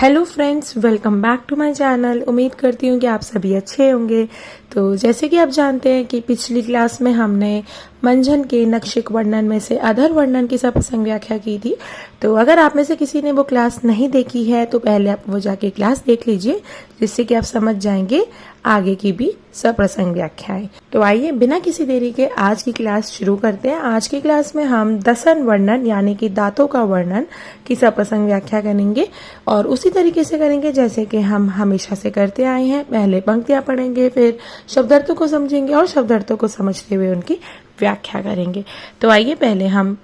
Hello friends, welcome back to my channel. उम्मीद करती हूँ कि आप सभी अच्छे होंगे। तो जैसे कि आप जानते हैं कि पिछली क्लास में हमने मंझन के नक्षिक वर्णन में से अधर वर्णन की सप्रसंग व्याख्या की थी। तो अगर आप में से किसी ने वो क्लास नहीं देखी है तो पहले आप वो जाके क्लास देख लीजिए, जिससे कि आप समझ जाएंगे आगे की भी सप्रसंग व्याख्याएं। तो आइए बिना किसी देरी के आज की क्लास शुरू करते हैं। आज की क्लास में हम दसन वर्णन यानी कि दांतों का वर्णन की सप्रसंग व्याख्या करेंगे और उसी तरीके से करेंगे जैसे कि हम हमेशा से करते आए हैं। पहले पंक्तियां पढ़ेंगे, फिर शब्दार्थों को समझेंगे और शब्दार्थों को समझते हुए उनकी व्याख्या करेंगे। तो आइए पहले हम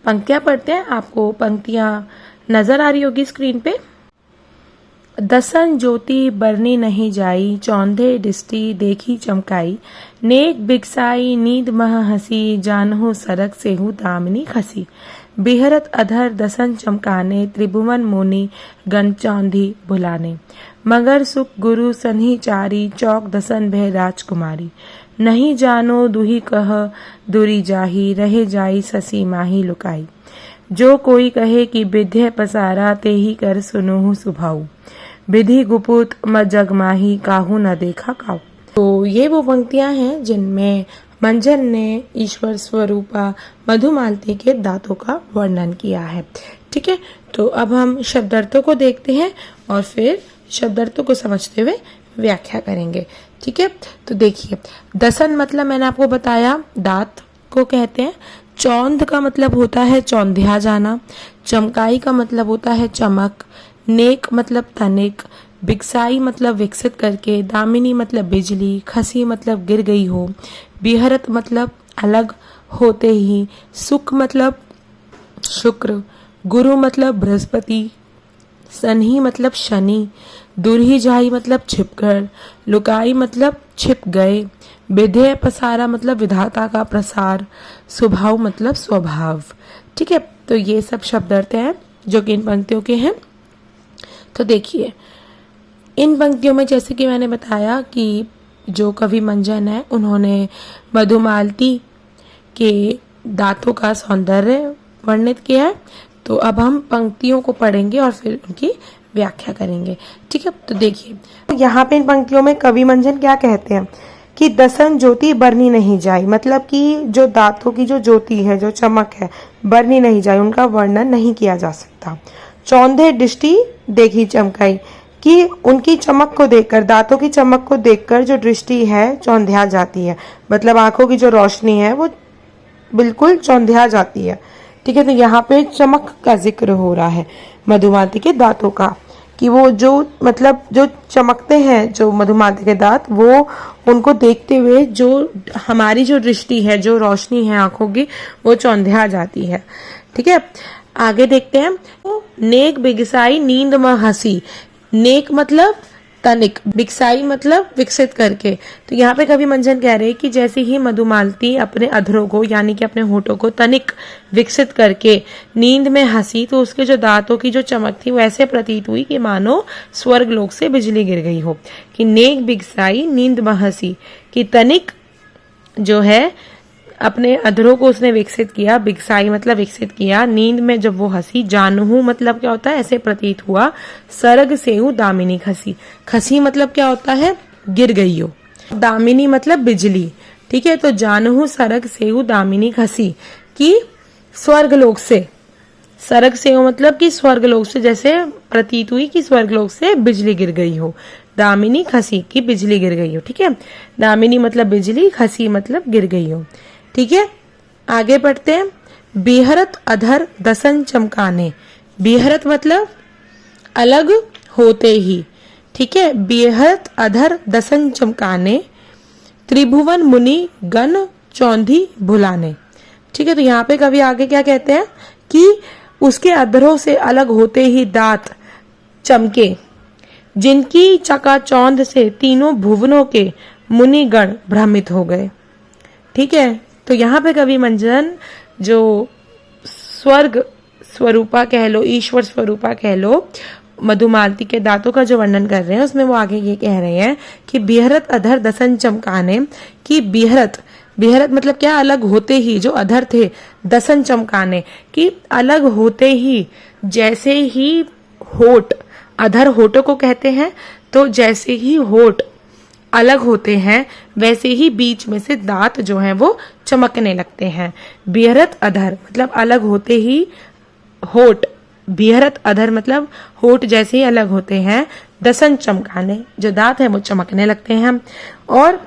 पंक्तियां पढ़ते हैं। आपको पंक्तियां नजर आ रही होगी स्क्रीन पे। दसन ज्योति बरनी नहीं जाई, चौंधे डिस्टी देखी चमकाई, नेक बिगसाई नींद मह हसी, जानहु सरक सेहु दामिनी खसी, बिहरत अधर दसन चमकाने, त्रिभुवन मुनि गण चौंधी भुलाने, मगर सुख गुरु सन्ही चारी, चौक दसन भय राजकुमारी, नहीं जानो दुही कह दुरी जाही, रहे जाई ससी माही लुकाई, जो कोई कहे कि विद्य पसारा, ते ही कर सुनुहु सुभाऊ, विधि गुपुत म जगमाही, काहू न देखा काऊ। तो ये वो पंक्तियां हैं जिनमें मंझन ने ईश्वर स्वरूपा मधुमालती के दांतों का वर्णन किया है। ठीक है, तो अब हम शब्दार्थों को देखते हैं और फिर शब्दार्थों को समझते हुए व्याख्या करेंगे। ठीक है, तो देखिए, दसन मतलब मैंने आपको बताया दांत को कहते हैं। चौंध का मतलब होता है चौंधिया जाना, चमकाई का मतलब होता है चमक, नेक मतलब तनिक, बिगसाई मतलब विकसित करके, दामिनी मतलब बिजली, खसी मतलब गिर गई हो, बिहरत मतलब अलग होते ही, सुख मतलब शुक्र, गुरु मतलब बृहस्पति, सन्ही मतलब शनि, दुरही जाई मतलब छिपकर, लुकाई मतलब छिप गए, विधेय पसारा मतलब विधाता का प्रसार, स्वभाव मतलब स्वभाव। ठीक है, तो ये सब शब्दार्थ हैं जो कि इन पंक्तियों के हैं। तो देखिए, इन पंक्तियों में जैसे कि मैंने बताया कि जो कवि मंझन है उन्होंने मधुमालती के दांतों का सौंदर्य वर्णित किया है। तो अब हम पंक्तियों को पढ़ेंगे और फिर उनकी व्याख्या करेंगे। ठीक है, तो देखिए, यहाँ पे इन पंक्तियों में कवि मंझन क्या कहते हैं कि दसन ज्योति बरनी नहीं जाई, मतलब कि जो दांतों की जो ज्योति है, जो चमक है, बरनी नहीं जाई, उनका वर्णन नहीं किया जा सकता। चौंधे दृष्टि देखी चमकाई, कि उनकी चमक को देखकर, दांतों की चमक को देखकर जो दृष्टि है चौंधिया जाती है, मतलब आंखों की जो रोशनी है वो बिल्कुल चौंधिया जाती है। ठीक है, तो यहाँ पे चमक का जिक्र हो रहा है मधुमालती के दांतों का, कि वो जो मतलब जो चमकते हैं जो मधुमालती के दांत, वो उनको देखते हुए जो हमारी जो दृष्टि है, जो रोशनी है आंखों की, वो चौंधिया जाती है। ठीक है, आगे देखते हैं। नेक बिगसाई नींद में हंसी, नेक मतलब तनिक, बिगसाई मतलब विकसित करके। तो यहाँ पे कवि मंझन कह रहे हैं कि जैसे ही मधुमालती अपने अधरों को यानी कि अपने होठों को तनिक विकसित करके नींद में हंसी, तो उसके जो दांतों की जो चमक थी वो ऐसे प्रतीत हुई कि मानो स्वर्ग लोक से बिजली गिर गई हो। कि नेक बिगसाई नींद में हंसी, कि तनिक जो है अपने अधरों को उसने विकसित किया, बिगसाई मतलब विकसित किया, नींद में जब वो हंसी, जानहू मतलब क्या होता है, ऐसे प्रतीत हुआ, सरग सेहू दामिनी खसी, खसी मतलब क्या होता है, गिर गई हो, दामिनी मतलब बिजली। ठीक है, तो जानहू सरग सेहू दामिनी खसी, कि स्वर्गलोक से, सरग सेहू मतलब कि स्वर्गलोक से जैसे प्रतीत हुई कि स्वर्गलोक से बिजली गिर गई हो, दामिनी खसी की बिजली गिर गई हो। ठीक है, दामिनी मतलब बिजली, खसी मतलब गिर गई हो। ठीक है, आगे बढ़ते हैं। बिहरत अधर दसन चमकाने, बिहरत मतलब अलग होते ही। ठीक है, बिहरत अधर दसन चमकाने, त्रिभुवन मुनि गण चौंधी भुलाने। ठीक है, तो यहाँ पे कवि आगे क्या कहते हैं कि उसके अधरों से अलग होते ही दांत चमके, जिनकी चकाचौंध से तीनों भुवनों के मुनिगण भ्रमित हो गए। ठीक है, तो यहाँ पे कवि मंझन जो स्वर्ग स्वरूपा कह लो, ईश्वर स्वरूपा कह लो, मधुमालती के दांतों का जो वर्णन कर रहे हैं उसमें वो आगे ये कह रहे हैं कि बिहरत अधर दसन चमकाने, कि बिहरत, बिहरत मतलब क्या, अलग होते ही, जो अधर थे, दसन चमकाने, कि अलग होते ही, जैसे ही होठ अधर होठों को कहते हैं। तो जैसे ही होठ अलग होते हैं वैसे ही बीच में से दांत जो हैं वो चमकने लगते हैं। बिहरत अधर मतलब अलग होते ही होठ, बिहरत अधर मतलब होठ जैसे ही अलग होते हैं, दसन चमकाने, जो दांत हैं वो चमकने लगते हैं। और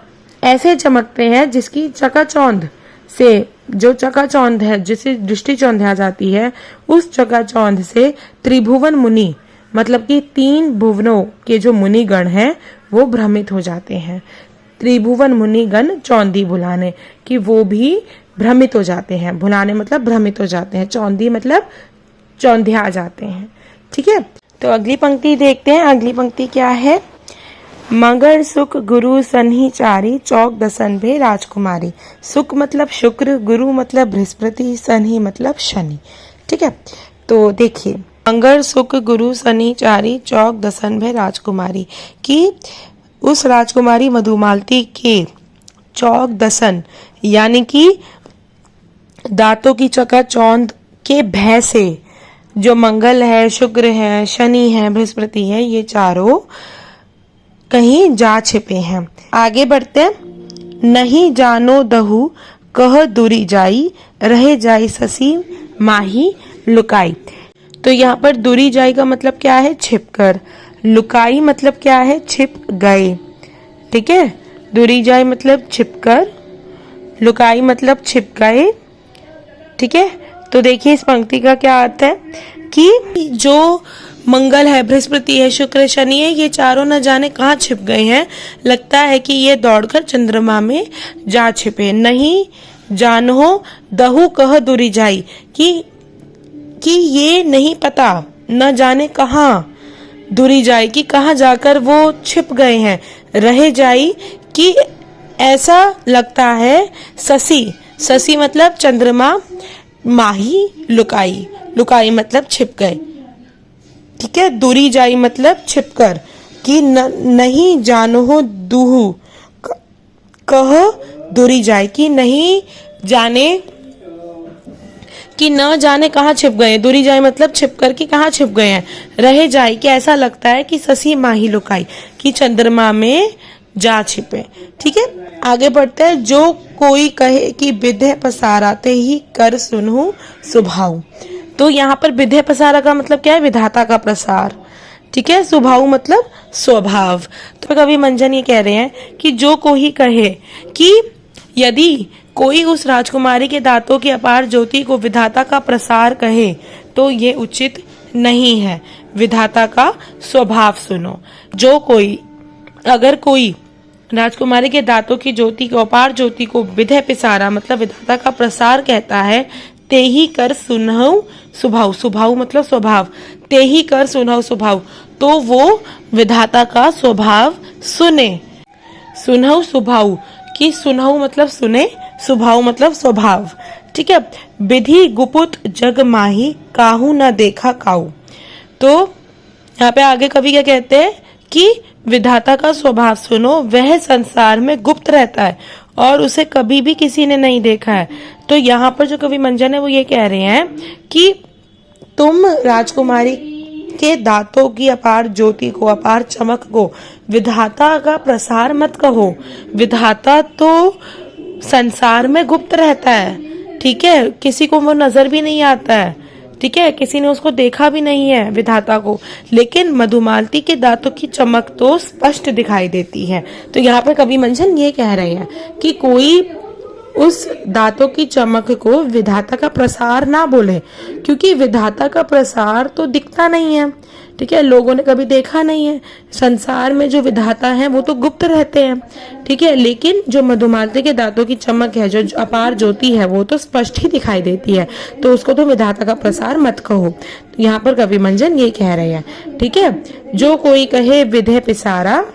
ऐसे चमकते हैं जिसकी चकाचौंध से, जो चकाचौंध है जिसे दृष्टि चौंधिया जाती है, उस चकाचौंध से त्रिभुवन मुनि मतलब कि 3 भुवनों के जो मुनिगण हैं वो भ्रमित हो जाते हैं। त्रिभुवन मुनिगण चौंधी भुलाने, कि वो भी भ्रमित हो जाते हैं। भुलाने मतलब भ्रमित हो जाते हैं, चौंधी मतलब चौंधिया जाते हैं। ठीक है, तो अगली पंक्ति देखते हैं। अगली पंक्ति क्या है? मगर सुख गुरु सन्ही चारी, चौक दसन भे राजकुमारी। सुख मतलब शुक्र, गुरु मतलब बृहस्पति, सन्ही मतलब शनि। ठीक है, तो देखिए, मंगर सुख गुरु सनी चारी, चौक दसन भे राजकुमारी, कि उस राजकुमारी मधुमालती के चौक दसन यानी कि दांतों की चकाचौंध के भय से जो मंगल है, शुक्र है, शनि है, बृहस्पति है, ये चारों कहीं जा छिपे हैं। आगे बढ़ते हैं। नहीं जानो दहु कह दूरी जाई, रहे जाई ससी माही लुकाई। तो यहाँ पर दूरी जाई का मतलब क्या है? छिपकर। लुकाई मतलब क्या है? छिप गए। ठीक है, दूरी जाई मतलब छिपकर, लुकाई मतलब छिप गए। ठीक है, तो देखिए इस पंक्ति का क्या अर्थ है कि जो मंगल है, बृहस्पति है, शुक्र, शनि है, ये चारों न जाने कहाँ छिप गए हैं। लगता है कि ये दौड़कर चंद्रमा में जा छिपे। नहीं जानो दहु कह दूरी जाई, कि ये नहीं पता, न जाने कहाँ दूरी जाई, कि कहाँ जाकर वो छिप गए हैं। रहे जाई कि ऐसा लगता है। ससी, ससी मतलब चंद्रमा, माही लुकाई, लुकाई मतलब छिप गए। ठीक है, दूरी जाई मतलब छिपकर, कि नहीं जानो दूहु कह दूरी जाई, कि नहीं जाने, कि न जाने कहाँ छिप गए। दूरी जाए मतलब छिप कर कि कहाँ छिप गए हैं। रहे जाए कि ऐसा लगता है कि ससी माही लुकाई, कि चंद्रमा में जा छिपे। ठीक है, आगे बढ़ते हैं। जो कोई कहे कि विधे पसाराते ही कर सुनहु सुभाऊ। तो यहाँ पर विधे पसारा का मतलब क्या है? विधाता का प्रसार। ठीक है, सुभाऊ मतलब स्वभाव। तो कवि मंजन ये कह रहे हैं कि जो कोई कहे कि यदि कोई उस राजकुमारी के दांतों की अपार ज्योति को विधाता का प्रसार कहे तो ये उचित नहीं है। विधाता का स्वभाव सुनो। जो कोई, अगर कोई राजकुमारी के दांतों की ज्योति को, अपार ज्योति को विधे पिसारा मतलब विधाता का प्रसार कहता है, ते ही कर सुनहु सुभाव। सुभाव मतलब स्वभाव। ते ही कर सुनहु स्वभाव, तो वो विधाता का स्वभाव सुने। सुनहु स्वभाव, कि सुनहु मतलब सुने, स्वभाव मतलब स्वभाव। ठीक है, विधि गुपुत जग माही, काहू न देखा काऊ। तो यहाँ पे आगे कवि क्या कहते हैं कि विधाता का स्वभाव सुनो, वह संसार में गुप्त रहता है और उसे कभी भी किसी ने नहीं देखा है। तो यहाँ पर जो कवि मंजन है वो ये कह रहे हैं कि तुम राजकुमारी के दांतों की अपार ज्योति को, अपार चमक को विधाता का प्रसार मत कहो। विधाता तो संसार में गुप्त रहता है। ठीक है, किसी को वो नजर भी नहीं आता है। ठीक है, किसी ने उसको देखा भी नहीं है विधाता को, लेकिन मधुमालती के दांतों की चमक तो स्पष्ट दिखाई देती है। तो यहाँ पर कवि मंजन ये कह रहे हैं कि कोई उस दांतों की चमक को विधाता का प्रसार ना बोले, क्योंकि विधाता का प्रसार तो दिखता नहीं है। ठीक है, लोगों ने कभी देखा नहीं है। संसार में जो विधाता है वो तो गुप्त रहते हैं। ठीक है, लेकिन जो मधुमालती के दांतों की चमक है, जो अपार ज्योति है, वो तो स्पष्ट ही दिखाई देती है। तो उसको तो विधाता का प्रसार मत कहो। तो यहाँ पर कवि मंजन ये कह रहे हैं। ठीक है, जो कोई कहे विधे पिसारा,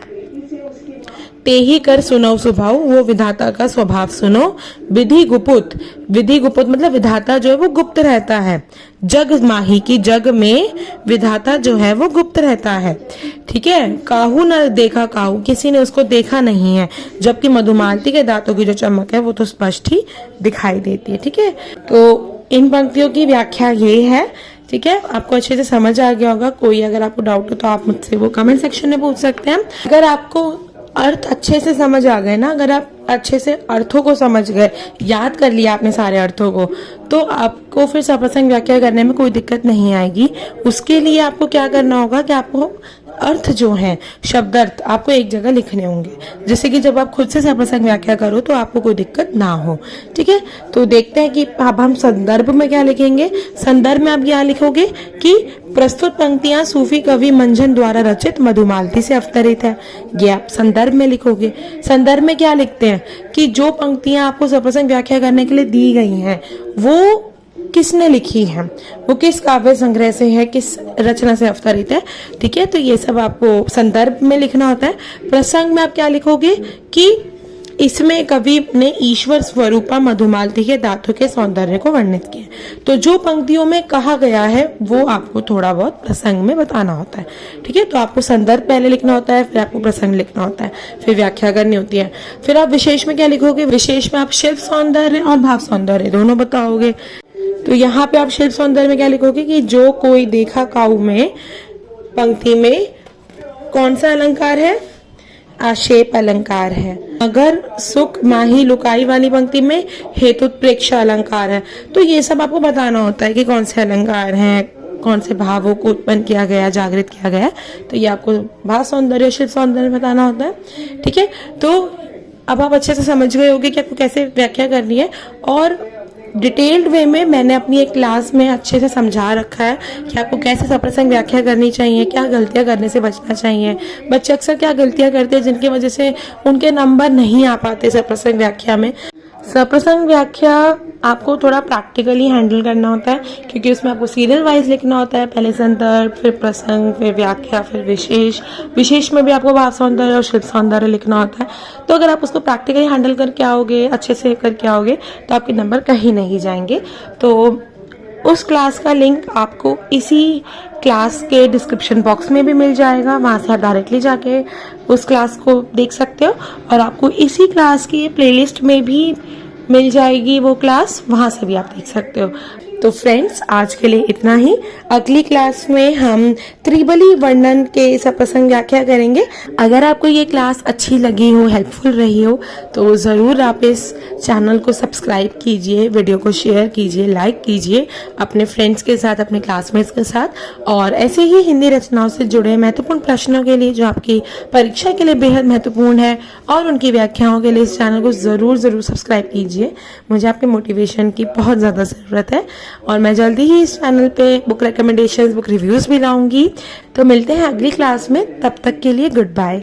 ते ही कर सुनो स्वभाव, वो विधाता का स्वभाव सुनो। विधि गुपुत, विधि गुपुत मतलब विधाता जो है वो गुप्त रहता है। जग माही, की जग में विधाता जो है वो गुप्त रहता है। ठीक है, काहू न देखा काहू, किसी ने उसको देखा नहीं है, जबकि मधुमालती के दांतों की जो चमक है वो तो स्पष्ट ही दिखाई देती है। ठीक है, तो इन पंक्तियों की व्याख्या ये है ठीक है, आपको अच्छे से समझ आ गया होगा। कोई अगर आपको डाउट हो तो आप मुझसे वो कमेंट सेक्शन में पूछ सकते हैं। अगर आपको अर्थ अच्छे से समझ आ गए ना, अगर आप अच्छे से अर्थों को समझ गए, याद कर लिया आपने सारे अर्थों को, तो आपको फिर सप्रसंग व्याख्या करने में कोई दिक्कत नहीं आएगी। उसके लिए आपको क्या करना होगा कि आपको अर्थ जो है, शब्द अर्थ आपको एक जगह लिखने होंगे, जिससे कि जब आप खुद से सप्रसंग व्याख्या करो तो आपको कोई दिक्कत ना हो। ठीक है, तो देखते हैं कि अब हम संदर्भ में क्या लिखेंगे। संदर्भ में आप क्या लिखोगे कि प्रस्तुत पंक्तियां सूफी कवि मंझन द्वारा रचित मधुमालती से अवतरित है। ये आप संदर्भ में लिखोगे। संदर्भ में क्या लिखते हैं कि जो पंक्तियां आपको सप्रसंग व्याख्या करने के लिए दी गई हैं वो किसने लिखी है, वो किस काव्य संग्रह से है, किस रचना से अवतरित है। ठीक है, तो ये सब आपको संदर्भ में लिखना होता है। प्रसंग में आप क्या लिखोगे कि इसमें कवि ने ईश्वर स्वरूपा मधुमालती के दांतों के सौंदर्य को वर्णित किया। तो जो पंक्तियों में कहा गया है वो आपको थोड़ा बहुत प्रसंग में बताना होता है। ठीक है, तो आपको संदर्भ पहले लिखना होता है, फिर आपको प्रसंग लिखना होता है, फिर व्याख्या करनी होती है। फिर आप विशेष में क्या लिखोगे, विशेष में आप शिल्प सौंदर्य और भाव सौंदर्य दोनों बताओगे। तो यहाँ पे आप शिल्प सौंदर्य में क्या लिखोगे कि जो कोई देखा काऊ में पंक्ति में कौन सा अलंकार है, आक्षेप अलंकार है। अगर सुख माही लुकाई वाली पंक्ति में हेतुत्प्रेक्ष अलंकार है। तो ये सब आपको बताना होता है कि कौन से अलंकार हैं, कौन से भावों को उत्पन्न किया गया, जागृत किया गया। तो ये आपको भाव सौंदर्य शिल्प सौंदर्य बताना होता है। ठीक है, तो अब आप अच्छे से समझ गए होंगे कि आपको कैसे व्याख्या करनी है। और डिटेल्ड वे में मैंने अपनी एक क्लास में अच्छे से समझा रखा है कि आपको कैसे सप्रसंग व्याख्या करनी चाहिए, क्या गलतियां करने से बचना चाहिए। बच्चे अक्सर क्या गलतियां करते हैं जिनकी वजह से उनके नंबर नहीं आ पाते सप्रसंग व्याख्या में। सप्रसंग व्याख्या आपको थोड़ा प्रैक्टिकली हैंडल करना होता है, क्योंकि उसमें आपको सीरियल वाइज लिखना होता है। पहले संदर्भ, फिर प्रसंग, फिर व्याख्या, फिर विशेष। विशेष में भी आपको भाव सौंदर्य और शिल्प सौंदर्य लिखना होता है। तो अगर आप उसको प्रैक्टिकली हैंडल करके आओगे, अच्छे से करके आओगे, तो आपके नंबर कहीं नहीं जाएंगे। तो उस क्लास का लिंक आपको इसी क्लास के डिस्क्रिप्शन बॉक्स में भी मिल जाएगा, वहां से आप डायरेक्टली जाके उस क्लास को देख सकते हो। और आपको इसी क्लास की प्लेलिस्ट में भी मिल जाएगी वो क्लास, वहां से भी आप देख सकते हो। तो फ्रेंड्स, आज के लिए इतना ही। अगली क्लास में हम त्रिबली वर्णन के सप्रसंग व्याख्या करेंगे। अगर आपको ये क्लास अच्छी लगी हो, हेल्पफुल रही हो, तो ज़रूर आप इस चैनल को सब्सक्राइब कीजिए, वीडियो को शेयर कीजिए, लाइक कीजिए अपने फ्रेंड्स के साथ, अपने क्लासमेट्स के साथ। और ऐसे ही हिंदी रचनाओं से जुड़े महत्वपूर्ण प्रश्नों के लिए, जो आपकी परीक्षा के लिए बेहद महत्वपूर्ण है, और उनकी व्याख्याओं के लिए इस चैनल को ज़रूर सब्सक्राइब कीजिए। मुझे आपके मोटिवेशन की बहुत ज़्यादा ज़रूरत है। और मैं जल्दी ही इस चैनल पे बुक रिकमेंडेशंस, बुक रिव्यूज़ भी लाऊंगी। तो मिलते हैं अगली क्लास में, तब तक के लिए गुड बाय।